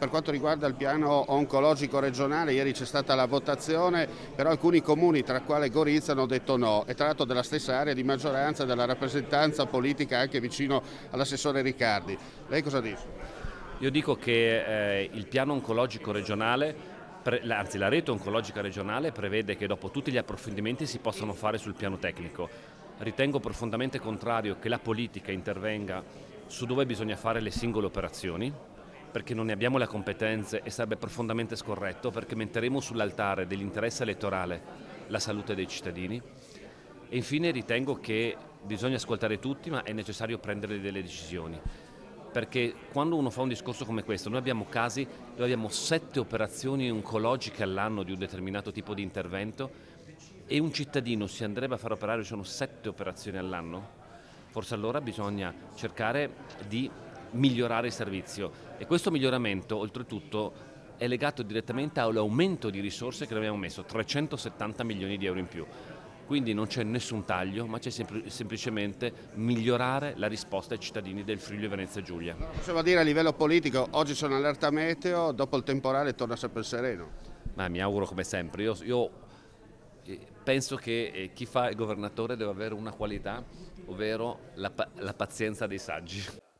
per quanto riguarda il piano oncologico regionale, ieri c'è stata la votazione, però alcuni comuni, tra quale Gorizia, hanno detto no, e tra l'altro della stessa area di maggioranza, della rappresentanza politica anche vicino all'assessore Riccardi. Lei cosa dice? Io dico che il piano oncologico regionale, anzi la rete oncologica regionale prevede che dopo tutti gli approfondimenti si possano fare sul piano tecnico. Ritengo profondamente contrario che la politica intervenga su dove bisogna fare le singole operazioni, perché non ne abbiamo le competenze e sarebbe profondamente scorretto perché metteremo sull'altare dell'interesse elettorale la salute dei cittadini. E infine ritengo che bisogna ascoltare tutti, ma è necessario prendere delle decisioni. Perché quando uno fa un discorso come questo, noi abbiamo casi dove abbiamo 7 operazioni oncologiche all'anno di un determinato tipo di intervento e un cittadino si andrebbe a far operare, sono 7 operazioni all'anno, forse allora bisogna cercare di migliorare il servizio. E questo miglioramento, oltretutto, è legato direttamente all'aumento di risorse che abbiamo messo, 370 milioni di euro in più. Quindi non c'è nessun taglio, ma c'è semplicemente migliorare la risposta ai cittadini del Friuli Venezia Giulia. Possiamo dire a livello politico, oggi c'è un'allerta meteo, dopo il temporale torna sempre sereno. Ma mi auguro come sempre. Io penso che chi fa il governatore deve avere una qualità, ovvero la pazienza dei saggi.